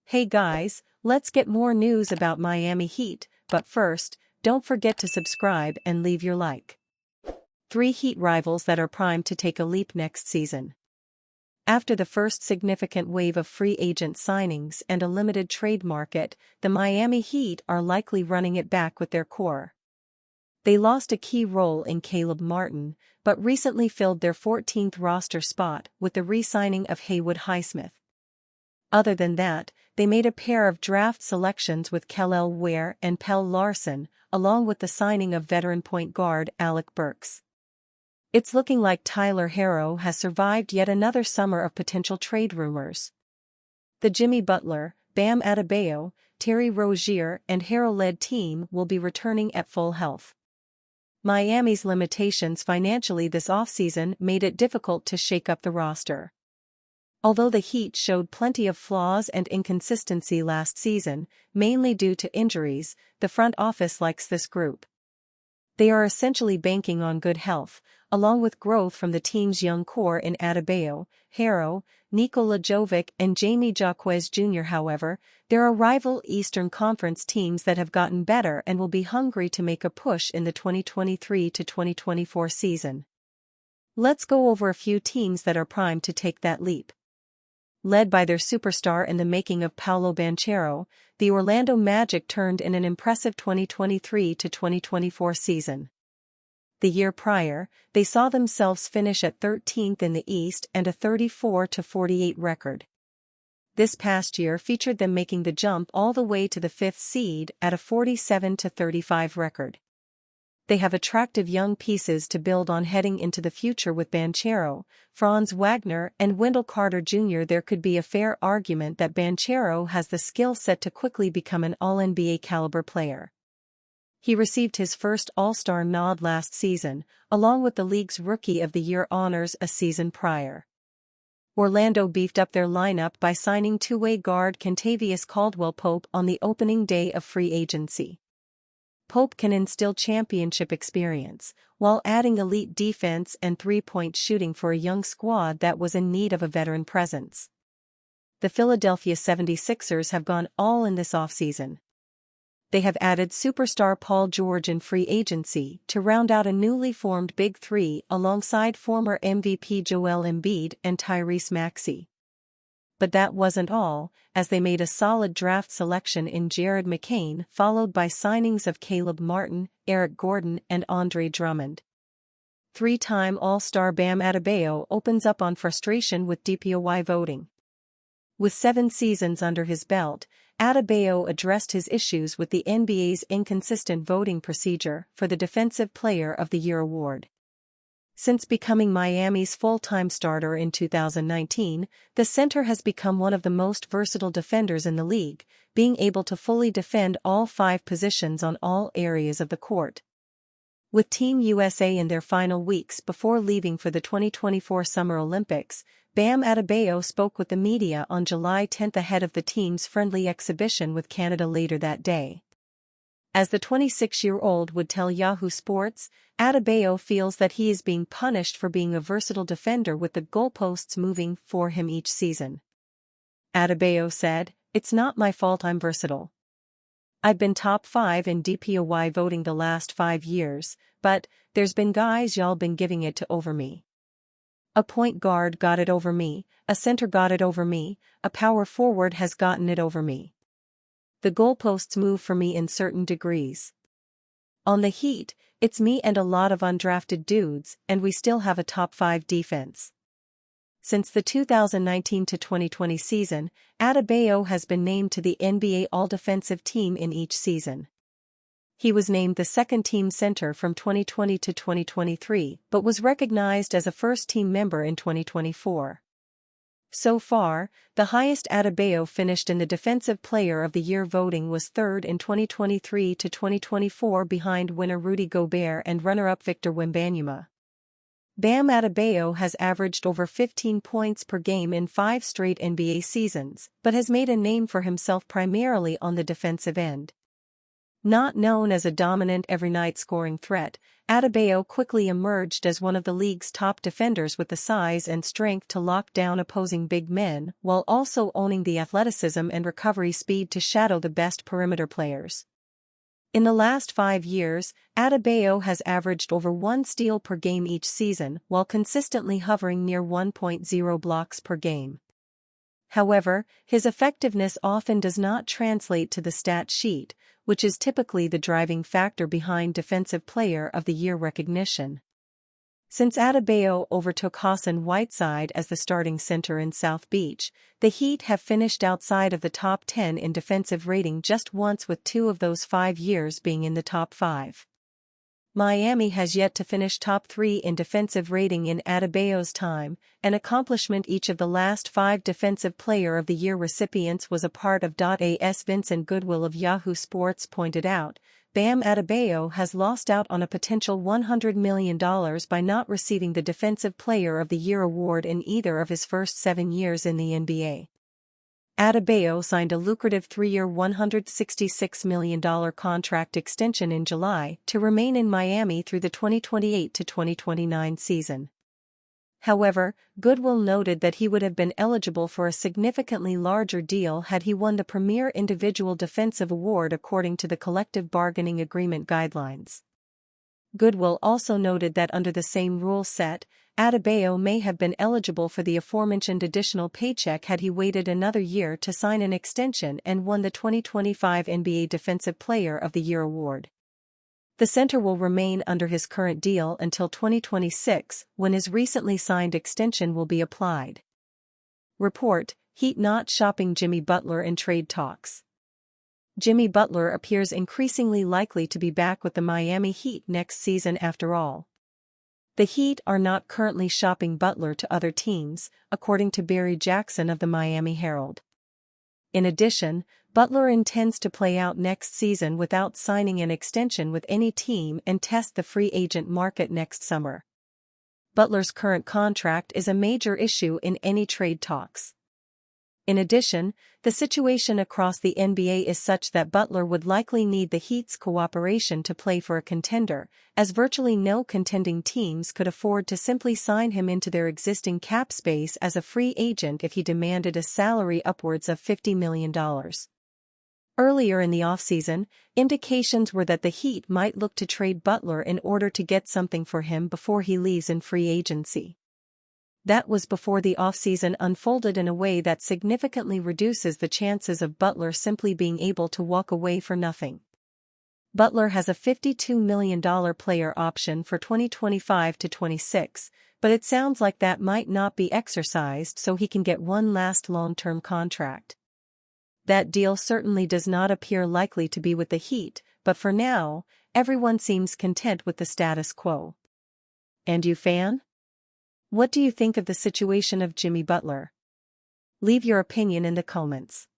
Hey guys, let's get more news about Miami Heat, but first, don't forget to subscribe and leave your like. 3 Heat rivals that are primed to take a leap next season. After the first significant wave of free agent signings and a limited trade market, the Miami Heat are likely running it back with their core. They lost a key role in Caleb Martin, but recently filled their 14th roster spot with the re-signing of Haywood Highsmith. Other than that, they made a pair of draft selections with Kel'el Ware and Pelle Larsson, along with the signing of veteran point guard Alec Burks. It's looking like Tyler Herro has survived yet another summer of potential trade rumors. The Jimmy Butler, Bam Adebayo, Terry Rozier and Herro-led team will be returning at full health. Miami's limitations financially this offseason made it difficult to shake up the roster. Although the Heat showed plenty of flaws and inconsistency last season, mainly due to injuries, the front office likes this group. They are essentially banking on good health, along with growth from the team's young core in Adebayo, Herro, Nikola Jovic and Jamie Jaquez Jr. However, there are rival Eastern Conference teams that have gotten better and will be hungry to make a push in the 2023-2024 season. Let's go over a few teams that are primed to take that leap. Led by their superstar in the making of Paolo Banchero, the Orlando Magic turned in an impressive 2023-2024 season. The year prior, they saw themselves finish at 13th in the East and a 34-48 record. This past year featured them making the jump all the way to the 5th seed at a 47-35 record. They have attractive young pieces to build on heading into the future with Banchero, Franz Wagner and Wendell Carter Jr. There could be a fair argument that Banchero has the skill set to quickly become an All-NBA caliber player. He received his first All-Star nod last season, along with the league's Rookie of the Year honors a season prior. Orlando beefed up their lineup by signing two-way guard Kentavious Caldwell-Pope on the opening day of free agency. Pope can instill championship experience, while adding elite defense and three-point shooting for a young squad that was in need of a veteran presence. The Philadelphia 76ers have gone all in this offseason. They have added superstar Paul George in free agency to round out a newly formed Big Three alongside former MVP Joel Embiid and Tyrese Maxey. But that wasn't all, as they made a solid draft selection in Jared McCain, followed by signings of Caleb Martin, Eric Gordon and Andre Drummond. 3-time All-Star Bam Adebayo opens up on frustration with DPOY voting. With 7 seasons under his belt, Adebayo addressed his issues with the NBA's inconsistent voting procedure for the Defensive Player of the Year award. Since becoming Miami's full-time starter in 2019, the center has become one of the most versatile defenders in the league, being able to fully defend all 5 positions on all areas of the court. With Team USA in their final weeks before leaving for the 2024 Summer Olympics, Bam Adebayo spoke with the media on July 10 ahead of the team's friendly exhibition with Canada later that day. As the 26-year-old would tell Yahoo Sports, Adebayo feels that he is being punished for being a versatile defender with the goalposts moving for him each season. Adebayo said, "It's not my fault I'm versatile. I've been top 5 in DPOY voting the last 5 years, but there's been guys y'all been giving it to over me. A point guard got it over me, a center got it over me, a power forward has gotten it over me. The goalposts move for me in certain degrees. On the Heat, it's me and a lot of undrafted dudes, and we still have a top 5 defense." Since the 2019-2020 season, Adebayo has been named to the NBA All-Defensive Team in each season. He was named the second-team center from 2020 to 2023, but was recognized as a first-team member in 2024. So far, the highest Adebayo finished in the Defensive Player of the Year voting was third in 2023 to 2024 behind winner Rudy Gobert and runner-up Victor Wembanyama. Bam Adebayo has averaged over 15 points per game in 5 straight NBA seasons, but has made a name for himself primarily on the defensive end. Not known as a dominant every-night scoring threat, Adebayo quickly emerged as one of the league's top defenders with the size and strength to lock down opposing big men while also owning the athleticism and recovery speed to shadow the best perimeter players. In the last 5 years, Adebayo has averaged over 1 steal per game each season while consistently hovering near 1.0 blocks per game. However, his effectiveness often does not translate to the stat sheet, which is typically the driving factor behind Defensive Player of the Year recognition. Since Adebayo overtook Hassan Whiteside as the starting center in South Beach, the Heat have finished outside of the top 10 in defensive rating just once, with 2 of those 5 years being in the top 5. Miami has yet to finish top 3 in defensive rating in Adebayo's time, an accomplishment each of the last 5 Defensive Player of the Year recipients was a part of. As Vincent Goodwill of Yahoo Sports pointed out, Bam Adebayo has lost out on a potential $100 million by not receiving the Defensive Player of the Year award in either of his first 7 years in the NBA. Adebayo signed a lucrative 3-year $166 million contract extension in July to remain in Miami through the 2028-2029 season. However, Goodwill noted that he would have been eligible for a significantly larger deal had he won the Premier Individual Defensive Award according to the collective bargaining agreement guidelines. Goodwill also noted that under the same rule set, Adebayo may have been eligible for the aforementioned additional paycheck had he waited another year to sign an extension and won the 2025 NBA Defensive Player of the Year award. The center will remain under his current deal until 2026, when his recently signed extension will be applied. Report: Heat not shopping Jimmy Butler in trade talks. Jimmy Butler appears increasingly likely to be back with the Miami Heat next season after all. The Heat are not currently shopping Butler to other teams, according to Barry Jackson of the Miami Herald. In addition, Butler intends to play out next season without signing an extension with any team and test the free agent market next summer. Butler's current contract is a major issue in any trade talks. In addition, the situation across the NBA is such that Butler would likely need the Heat's cooperation to play for a contender, as virtually no contending teams could afford to simply sign him into their existing cap space as a free agent if he demanded a salary upwards of $50 million. Earlier in the offseason, indications were that the Heat might look to trade Butler in order to get something for him before he leaves in free agency. That was before the offseason unfolded in a way that significantly reduces the chances of Butler simply being able to walk away for nothing. Butler has a $52 million player option for 2025-26, but it sounds like that might not be exercised so he can get one last long-term contract. That deal certainly does not appear likely to be with the Heat, but for now, everyone seems content with the status quo. And you, fan? What do you think of the situation of Jimmy Butler? Leave your opinion in the comments.